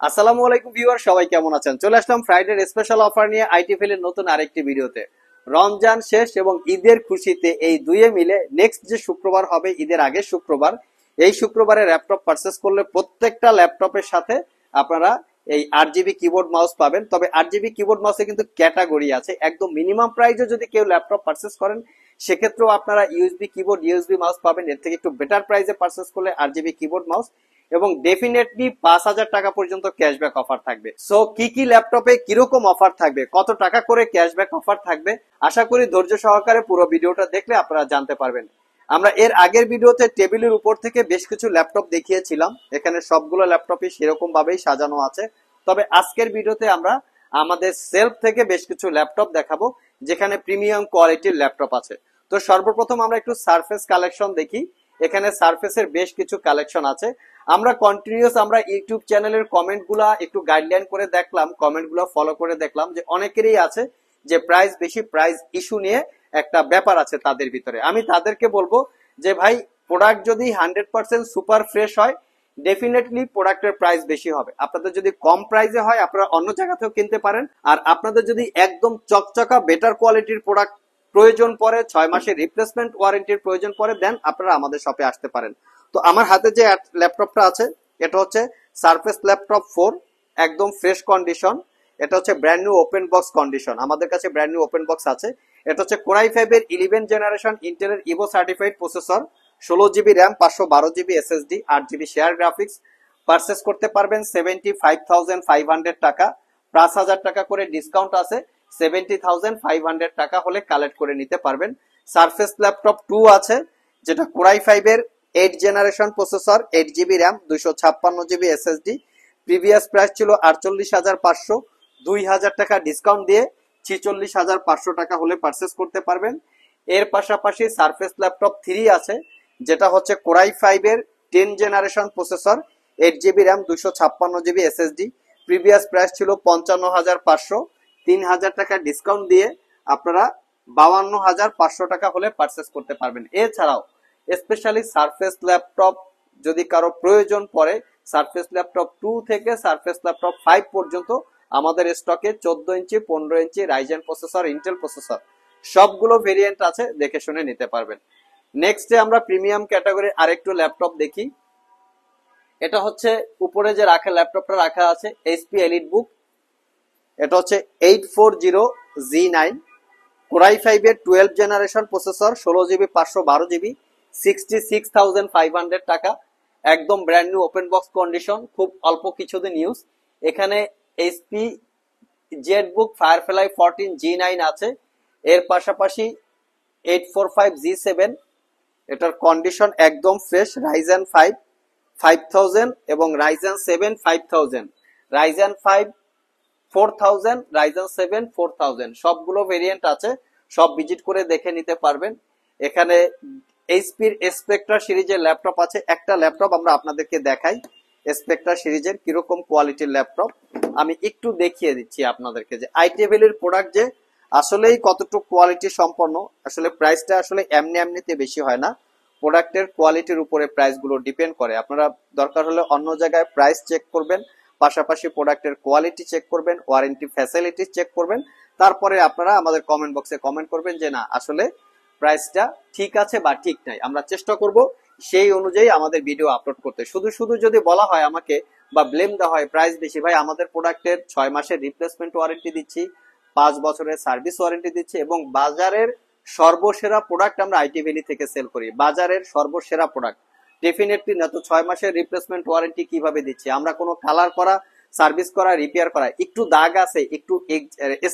আসসালামু আলাইকুম ভিউয়ার, সবাই কেমন আছেন? চলে আসলাম ফ্রাইডে স্পেশাল অফার নিয়ে আইটিফেল এর নতুন আরেকটি ভিডিওতে। রমজান শেষ এবং ঈদের খুশিতে এই দুয়ে মিলে নেক্সট যে শুক্রবার হবে, ঈদের আগের শুক্রবার, এই শুক্রবারে ল্যাপটপ পারচেস করলে প্রত্যেকটা ল্যাপটপের সাথে আপনারা এই 8 জিবি কিবোর্ড মাউস পাবেন। তবে 8 জিবি কিবোর্ড মাউসে কিন্তু ক্যাটাগরি আছে। একদম মিনিমাম প্রাইসে যদি কেউ ল্যাপটপ পারচেস করেন, সেক্ষেত্রেও আপনারা ইউএসবি কিবোর্ড, ইউএসবি মাউস পাবেন। এর থেকে একটু বেটার প্রাইসে পারচেস করলে 8 জিবি কিবোর্ড মাউস এবং ডেফিনেটলি 5,000 টাকা পর্যন্ত ক্যাশব্যাক অফার থাকবে। সো কি কি ল্যাপটপে কিরকম অফার থাকবে, কত টাকা করে ক্যাশব্যাক অফার থাকবে, আশা করি ধৈর্য সহকারে পুরো ভিডিওটা দেখলে আপনারা জানতে পারবেন। আমরা এর আগের ভিডিওতে টেবিলের উপর থেকে বেশ কিছু ল্যাপটপ দেখিয়েছিলাম। এখানে সবগুলো ল্যাপটপই সেরকম ভাবেই সাজানো আছে। তবে আজকের ভিডিওতে আমরা আমাদের সেলফ থেকে বেশ কিছু ল্যাপটপ দেখাবো, যেখানে প্রিমিয়াম কোয়ালিটির ল্যাপটপ আছে। তো সর্বপ্রথম আমরা একটু সারফেস কালেকশন দেখি। এখানে সারফেসের বেশ কিছু কালেকশন আছে। আমরা কন্টিনিউয়াস আমরা ইউটিউব চ্যানেলের কমেন্টগুলা একটু গাইডলাইন করে দেখলাম, কমেন্টগুলো ফলো করে দেখলাম যে অনেকেরই আছে যে প্রাইস বেশি, প্রাইস ইস্যু নিয়ে একটা ব্যাপার আছে তাদের ভিতরে। আমি তাদেরকে বলবো যে ভাই, প্রোডাক্ট যদি 100% সুপার ফ্রেশ হয়, ডেফিনেটলি প্রোডাক্টের প্রাইস বেশি হবে। আপনাদের যদি কম প্রাইসে হয়, আপনারা অন্য জায়গা থেকেও কিনতে পারেন। আর আপনাদের যদি একদম চকচকা বেটার কোয়ালিটির প্রোডাক্ট প্রয়োজন পড়ে, 6 মাসের রিপ্লেসমেন্ট ওয়ারেন্টির প্রয়োজন পড়ে, দেন আপনারা আমাদের শপে আসতে পারেন। তো আমার হাতে যে ল্যাপটপটা আছে, এটা হচ্ছে সারফেস ল্যাপটপ 4, একদম ফ্রেশ কন্ডিশন। এটা হচ্ছে brand new open box condition. আমাদের কাছে ব্র্যান্ড নিউ ওপেন বক্স আছে। এটা হচ্ছে কোরাই 5 এর 11 জেনারেশন ইন্টেলের Evo certified processor, 16 GB RAM, 512 GB SSD, 8 GB share graphics. Purchase করতে পারবেন 75,500 টাকা, +1,000 টাকা করে ডিসকাউন্ট আছে। 70,500 টাকা হলে কালেক্ট করে নিতে পারবেন। সারফেস ল্যাপটপ 2 আছে, যেটা কোরাই 5 এর 8 generation processor, 8 GB RAM, 256 GB SSD. Previous price ছিল 48,500, 2,000 টাকা ডিসকাউন্ট দিয়ে 46,500 টাকা হলে পারচেস করতে পারবেন। এর পাশাপাশি সারফেস ল্যাপটপ 3 আছে, যেটা হচ্ছে কোরাই 5 এর 10 generation processor, 8 GB RAM, 256 GB SSD. Previous price ছিল 55,500, 3,000 টাকা ডিসকাউন্ট দিয়ে আপনারা 52,500 টাকা হলে পারচেস করতে পারবেন। এছাড়াও স্পেশালি সারফেস ল্যাপটপ যদি কারো প্রয়োজন পড়ে, সারফেস ল্যাপটপ 2 থেকে সারফেস ল্যাপটপ 5 পর্যন্ত আমাদের স্টকে 14 ইঞ্চি, 15 ইঞ্চি রাইজেন প্রসেসর, ইন্টেল প্রসেসর সবগুলো ভেরিয়েন্ট আছে, দেখে শুনে নিতে পারবেন। নেক্সটে আমরা প্রিমিয়াম ক্যাটাগরির আরেকটু ল্যাপটপ দেখি। এটা হচ্ছে উপরে যে ল্যাপটপটা রাখা আছে, এইচপি এলিট বুক। এটা হচ্ছে 840G9, কোরাই 5 এর 12 জেনারেশন প্রসেসর, 16 জিবি, 512 জিবি, 66,500 টাকা। একদম brand new open box condition, খুব অল্প কিছুদিন ইউজ। এখানে এইচপি জেটবুক ফায়ারফ্লাই 14G9 আছে। এর পাশাপাশি 845G7, এটার কন্ডিশন একদম ফ্রেশ। রাইজেন 5 5000 এবং রাইজেন 7 5000, রাইজেন 5 4000, রাইজেন 7 4000 সবগুলো ভেরিয়েন্ট আছে। সব ভিজিট করে দেখে নিতে পারবেন। এখানে এইচপির স্পেকট্রা সিরিজের ল্যাপটপ আছে। একটা ল্যাপটপ আমরা আপনাদেরকে দেখাই, স্পেকট্রা সিরিজের কিরকম কোয়ালিটির ল্যাপটপ আমি একটু দেখিয়ে দিচ্ছি আপনাদেরকে, যে আইটেবেলের প্রোডাক্ট যে আসলেই কতটুকু কোয়ালিটি সম্পন্ন। আসলে প্রাইসটা আসলে এমনিতে বেশি হয় না, প্রোডাক্টের কোয়ালিটির উপরে প্রাইস গুলো ডিপেন্ড করে। আপনারা দরকার হলে অন্য জায়গায় প্রাইস চেক করবেন, পাশাপাশি প্রোডাক্টের কোয়ালিটি চেক করবেন, ওয়ারেন্টি ফ্যাসিলিটি চেক করবেন। তারপরে আপনারা আমাদের কমেন্ট বক্সে কমেন্ট করবেন যে না, আসলে প্রাইসটা ঠিক আছে বা ঠিক নাই। আমরা চেষ্টা করব সেই অনুযায়ী আমাদের ভিডিও আপলোড করতে। শুধু শুধু যদি বলা হয় আমাকে বা ব্লেম দেওয়া হয় প্রাইস বেশি, ভাই আমাদের প্রোডাক্টের 6 মাসের রিপ্লেসমেন্ট ওয়ারেন্টি দিচ্ছি, 5 বছরের সার্ভিস ওয়ারেন্টি দিচ্ছি এবং বাজারের সর্বসেরা প্রোডাক্ট আমরা আইটি ভ্যালি থেকে সেল করি। বাজারের সর্বসেরা প্রোডাক্ট ডেফিনেটলি না। তো 6 মাসের রিপ্লেসমেন্ট ওয়ারেন্টি কিভাবে দিচ্ছি আমরা? কোনো কালার করা, সার্ভিস করা, রিপেয়ার করা, একটু দাগ আছে, একটু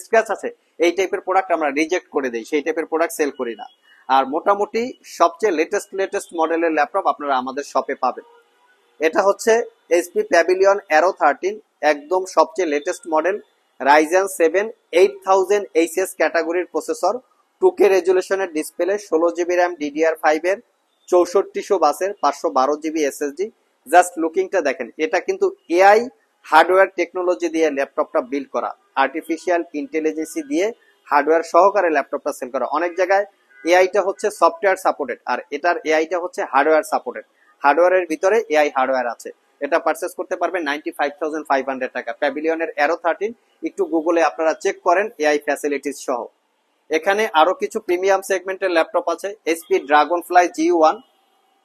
স্ক্র্যাচ আছে, এই টাইপের প্রোডাক্ট আমরা রিজেক্ট করে দেই, সেই টাইপের প্রোডাক্ট সেল করি না। আর মোটামুটি সবচেয়ে লেটেস্ট মডেলের ল্যাপটপ আপনারা আমাদের শপে পাবেন। এটা হচ্ছে এইচপি প্যাভিলিয়ন অ্যারো 13, একদম সবচেয়ে লেটেস্ট মডেল, রাইজেন 7 8000HS ক্যাটাগরির প্রসেসর, 2K রেজুলেশনের ডিসপ্লে, 16 জিবি র্যাম, DDR5 এর 6400 বাসের, 512 জিবি এসএসডি। জাস্ট লুকিংটা দেখেন, এটা কিন্তু এআই হার্ডওয়্যার টেকনোলজি দিয়ে ল্যাপটপটা বিল্ড করা, আর্টিফিশিয়াল ইন্টেলিজেন্সি দিয়ে হার্ডওয়্যার সহকারে ল্যাপটপটা সেল করা। অনেক জায়গায় এআইটা হচ্ছে সফটওয়্যার সাপোর্টেড, আর এটার এআইটা হচ্ছে হার্ডওয়্যার সাপোর্টেড। হার্ডওয়্যারের ভিতরে এআই হার্ডওয়্যার আছে। এটা পারচেস করতে পারবেন 95,500 টাকা। প্যাভিলিয়নের অ্যারো 13 একটু গুগলে আপনারা চেক করেন এআই ফ্যাসিলিটিস সহ। এখানে আরো কিছু প্রিমিয়াম সেগমেন্টের ল্যাপটপ আছে। HP Dragonfly G1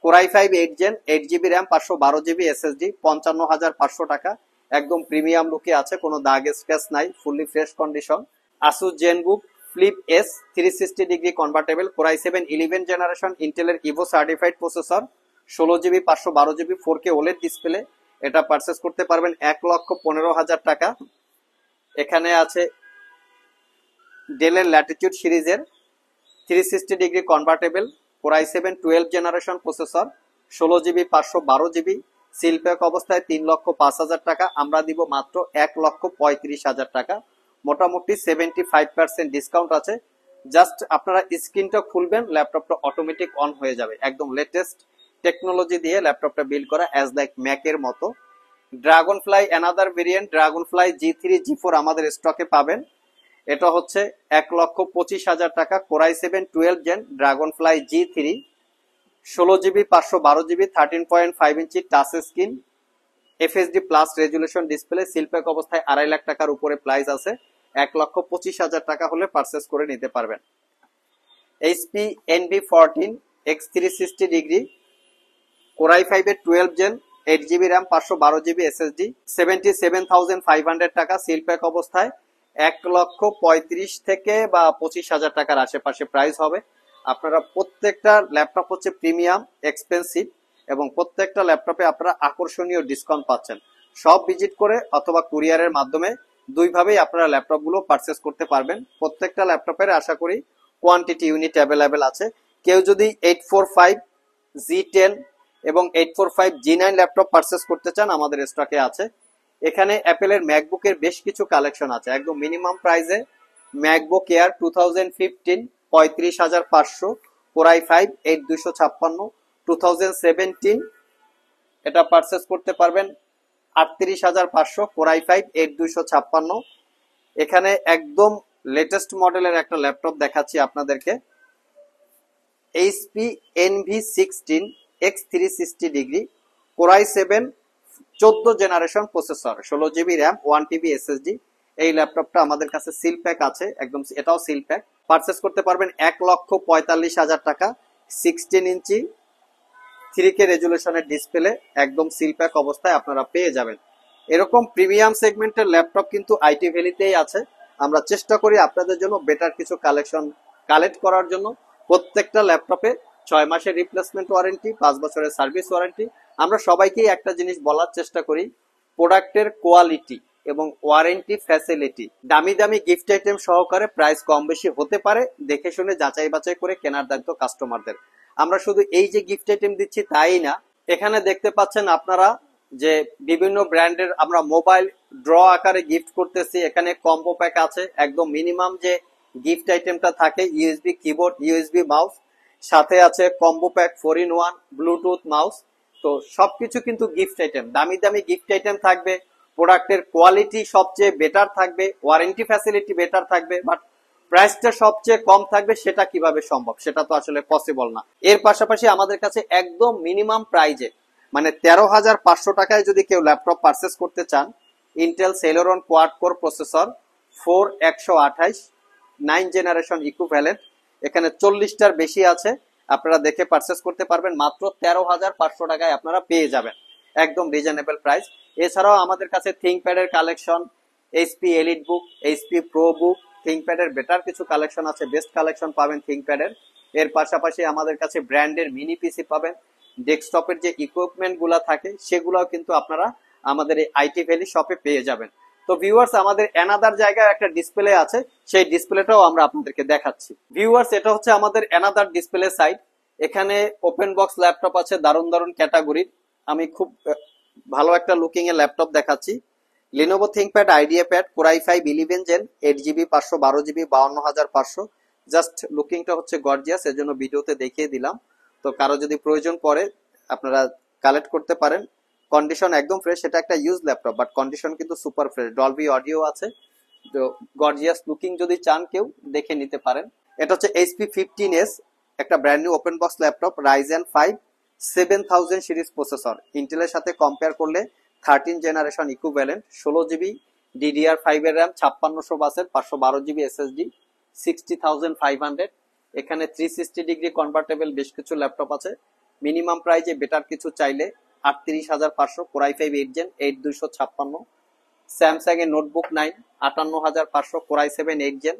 core i5 8 gen 8GB RAM 512GB SSD 55,500 টাকা। একদম প্রিমিয়াম লুকে আছে, কোনো দাগ স্ক্র্যাচ নাই, fully fresh condition. Asus Zenbook flip S 360 degree convertible core i7 11 generation ইন্টেলের Evo certified processor 16GB 512GB 4K OLED display. এটা purchase করতে পারবেন 1,15,000 টাকা। এখানে আছে ডেলের ল্যাটিটিউড সিরিজের 360 degree convertible core i7 12 generation processor 16GB 512GB seal pack অবস্থায় 3,05,000 টাকা। আমরা দিব মাত্র 1,35,000 টাকা। মোটামুটি 75% ডিসকাউন্ট আছে। জাস্ট আপনারা স্ক্রিনটা খুলবেন, ল্যাপটপটা অটোমেটিক অন হয়ে যাবে। একদম লেটেস্ট টেকনোলজি দিয়ে ল্যাপটপটা বিল্ড করা, অ্যাজ লাইক ম্যাকের মতো। Dragonfly another variant Dragonfly G3 G4 আমাদের স্টকে পাবেন। এটা হচ্ছে 1,25,000 টাকা। Core i7 12 gen Dragonfly G3 16GB 512GB 13.5 inch touch screen FHD plus resolution display seal pack অবস্থায় 2.5 লাখ টাকার উপরে প্রাইস আছে। 1,25,000 টাকা হলে পারচেস করে নিতে পারবেন। HP NV14 X 360 degree core i5 এর 12 gen 8GB RAM 512GB SSD 77,500 টাকা সিলপ্যাক অবস্থায়। 1,35,000 থেকে বা 25,000 টাকার আশেপাশে প্রাইস হবে। আপনারা প্রত্যেকটা ল্যাপটপ হচ্ছে প্রিমিয়াম এক্সপেন্সিভ এবং প্রত্যেকটা ল্যাপটপে আপনারা আকর্ষণীয় ডিসকাউন্ট পাচ্ছেন। সব ভিজিট করে অথবা কুরিয়ারের মাধ্যমে দুইভাবেই আপনারা ল্যাপটপগুলো পারচেস করতে পারবেন। প্রত্যেকটা ল্যাপটপের আশা করি কোয়ান্টিটি ইউনিট অ্যাভেলেবেল আছে। কেউ যদি 845 G10 এবং 845 G9 ল্যাপটপ পারচেস করতে চান আমাদের স্টকে আছে। এখানে অ্যাপেলের ম্যাকবুকের বেশ কিছু কালেকশন আছে একদম মিনিমাম প্রাইসে। ম্যাকবুক এয়ার 2015 35,500 কোর i5 8256 2017 এটা পারচেস করতে পারবেন 38,500 কোর i5 8256। এখানে একদম লেটেস্ট মডেলের একটা ল্যাপটপ দেখাচ্ছি আপনাদেরকে। HP NV16 X 360 degree core i7 14 generation processor 16GB RAM 1TB SSD। এই ল্যাপটপটা আমাদের কাছে সিল প্যাক আছে, একদম এটাও সিল প্যাক। পারচেস করতে পারবেন 1,45,000 টাকা। 16 ইঞ্চি 3K রেজুলেশনের ডিসপ্লে একদম সিল প্যাক অবস্থায় আপনারা পেয়ে যাবেন। এরকম প্রিমিয়াম সেগমেন্টের ল্যাপটপ কিন্তু আইটি ভ্যালিতেই আছে। আমরা চেষ্টা করি আপনাদের জন্য বেটার কিছু কালেকশন কালেক্ট করার জন্য। প্রত্যেকটা ল্যাপটপে 6 মাসের রিপ্লেসমেন্ট ওয়ারেন্টি, 5 বছরের সার্ভিস ওয়ারেন্টি। আমরা সবাইকেই একটা জিনিস বলার চেষ্টা করি, প্রোডাক্টের কোয়ালিটি এবং ওয়ারেন্টি ফ্যাসিলিটি দামি দামি গিফট আইটেম সহকারে প্রাইস কম বেশি হতে পারে, দেখে শুনে যাচাই বাছাই করে কেনার দায়িত্ব কাস্টমারদের। আমরা শুধু এই যে গিফট আইটেম দিচ্ছি তাই না, এখানে দেখতে পাচ্ছেন আপনারা যে বিভিন্ন ব্র্যান্ডের আমরা মোবাইল ড্র আকারে গিফট করতেছি। এখানে কম্বো প্যাক আছে, একদম মিনিমাম যে গিফট আইটেমটা থাকে ইউএসবি কিবোর্ড, ইউএসবি মাউস, সাথে আছে combo pack 4-in-1 Bluetooth mouse. তো সবকিছু কিন্তু গিফট আইটেম, দামি দামি গিফট আইটেম থাকবে, প্রোডাক্টের কোয়ালিটি সবচেয়ে বেটার থাকবে, ওয়ারেন্টি ফ্যাসিলিটি বেটার থাকবে, বাট প্রাইসটা সবচেয়ে কম থাকবে। সেটা কিভাবে সম্ভব? সেটা তো আসলে পসিবল না। এর পাশাপাশি আমাদের কাছে একদম মিনিমাম প্রাইজে মানে 13,500 টাকায় যদি কেউ ল্যাপটপ পারচেস করতে চান, Intel Celeron quad core processor 4128 9 generation equivalent, এখানে 40টার বেশি আছে। আপনারা দেখে পারচেস করতে পারবেন মাত্র 13,500 টাকায় আপনারা পেয়ে যাবেন, একদম রিজনেবল প্রাইস। এছাড়াও আমাদের কাছে থিংকপ্যাডের কালেকশন, HP এলিট বুক, HP প্রো বুক, থিংকপ্যাডের বেটার কিছু কালেকশন আছে, বেস্ট কালেকশন পাবেন থিংকপ্যাডের। এর পাশাপাশি আমাদের কাছে ব্র্যান্ডের মিনি পিসি পাবেন, ডেস্কটপের যে ইকুইপমেন্ট গুলা থাকে সেগুলোও কিন্তু আপনারা আমাদের এই আইটি ভ্যালি শপে পেয়ে যাবেন। তো ভিউয়ার্স, আমাদের অ্যানাদার জায়গায় একটা ডিসপ্লে আছে, সেই ডিসপ্লেটাও আমরা আপনাদেরকে দেখাচ্ছি। ভিউয়ার্স, এটা হচ্ছে আমাদের অ্যানাদার ডিসপ্লে সাইট। এখানে ওপেন বক্স ল্যাপটপ আছে দারুণ দারুণ ক্যাটাগরির। আমি খুব ভালো একটা লুকিং এর ল্যাপটপ দেখাচ্ছি। Lenovo ThinkPad IdeaPad core i5 11 gen 8GB 512GB 52,500। Just লুকিংটা হচ্ছে গর্জিয়াস, এর জন্য ভিডিওতে দেখিয়ে দিলাম। তো কারো যদি প্রয়োজন পড়ে আপনারা কালেক্ট করতে পারেন। কন্ডিশন একদম ফ্রেশ, এটা একটা ইউজ ল্যাপটপ বাট কন্ডিশন কিন্তু সুপার ফ্রেশ, ডলবি অডিও আছে। তো গর্জিয়াস লুকিং যদি চান কেউ দেখে নিতে পারেন। এটা হচ্ছে HP 15s, একটা brand new open box laptop, Ryzen 5 7000 series processor, ইন্টেলের সাথে কম্পেয়ার করলে 13 জেনারেশন ইকুইভ্যালেন্ট, 16 জিবি DDR5 এর র্যাম, 5600 বাসের, 512 জিবি SSD, 60,500। এখানে 360 ডিগ্রি কনভার্টেবল বেশ কিছু ল্যাপটপ আছে। মিনিমাম প্রাইজে বেটার কিছু চাইলে 38,500, Core i5 8 Gen 8256। স্যামসাং এর notebook 9 58,500, Core i7 8 Gen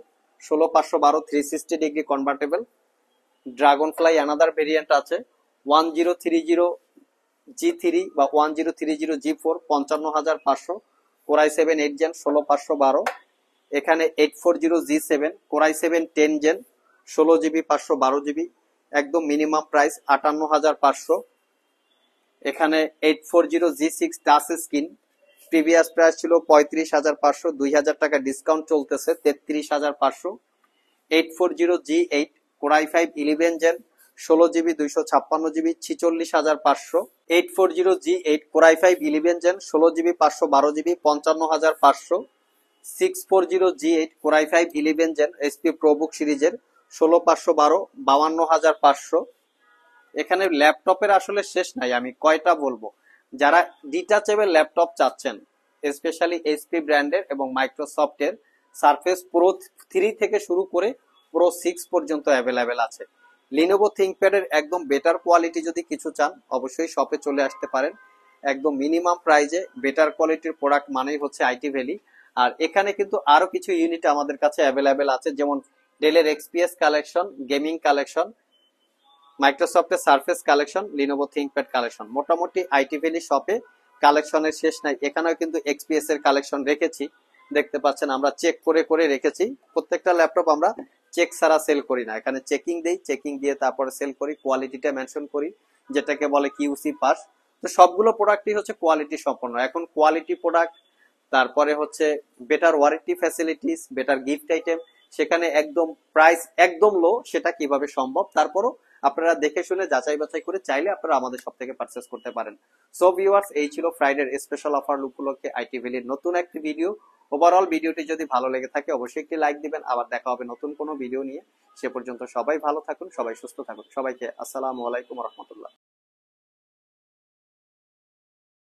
16512, 360 degree convertible. Dragonfly another variant আছে 1030G3 বা 1030G4 55,500, Core i7 8 Gen 16512। এখানে 840G7, Core i7 10 Gen 16 GB 512 GB, একদম মিনিমাম প্রাইস 58,500। এখানে 840G6 touch screen, previous price ছিল 35,500, 2,000 টাকা discount চলতেছে 33,500। 840G8, Core i5 11 Gen 16 GB 256 GB, 46,500। 840G8, Core i5 11 Gen 16 GB 512 GB, 55,500। 640G8, Core i5 11 Gen HP ProBook সিরিজের 16512, 52,500। এখানে ল্যাপটপের আসলে শেষ নাই, আমি কয়টা বলবো। যারা ডিটাচেবল ল্যাপটপ চাচ্ছেন, স্পেশালি এইচপি ব্র্যান্ডের এবং মাইক্রোসফটের সারফেস প্রো 3 থেকে শুরু করে প্রো 6 পর্যন্ত অ্যাভেলেবেল আছে। লিনোভো থিংকপ্যাডের একদম বেটার কোয়ালিটি যদি কিছু চান, অবশ্যই শপে চলে আসতে পারেন। একদম মিনিমাম প্রাইজে বেটার কোয়ালিটির প্রোডাক্ট মানেই হচ্ছে আইটি ভ্যালি। আর এখানে কিন্তু আরো কিছু ইউনিট আমাদের কাছে অ্যাভেলেবেল আছে, যেমন ডেলের এক্সপিএস কালেকশন, গেমিং কালেকশন, মাইক্রোসফটের surface collection, Lenovo ThinkPad collection. মোটামুটি আইটি ভ্যালি শপে কালেকশনের শেষ নাই। এখানেও কিন্তু এক্সপিএস এর কালেকশন রেখেছি, দেখতে পাচ্ছেন আমরা চেক করে করে রেখেছি। প্রত্যেকটা ল্যাপটপ আমরা চেক ছাড়া সেল করি না, এখানে চেকিং দেই, চেকিং দিয়ে তারপরে সেল করি, কোয়ালিটিটা মেনশন করি, যেটাকে বলে কিউসি পাস। তো সবগুলো প্রোডাক্টই হচ্ছে কোয়ালিটি সম্পন্ন। এখন কোয়ালিটি প্রোডাক্ট, তারপরে হচ্ছে better warranty facilities, better gift item, সেখানে একদম প্রাইস একদম লো, সেটা কিভাবে সম্ভব। তারপরও আপনারা দেখে শুনে যাচাই বাছাই করে চাইলে আপনারা আমাদের সব থেকে পারচেস করতে পারেন। সো ভিউয়ার্স, এই ছিল ফ্রাইডের স্পেশাল অফার উপলক্ষে আইটি ভ্যালির নতুন একটি ভিডিও। ওভারঅল ভিডিওটি যদি ভালো লেগে থাকে অবশ্যই একটি লাইক দিবেন। আবার দেখা হবে নতুন কোনো ভিডিও নিয়ে। সে পর্যন্ত সবাই ভালো থাকুন, সবাই সুস্থ থাকুন। সবাইকে আসসালামু আলাইকুম রহমতুল্লাহ।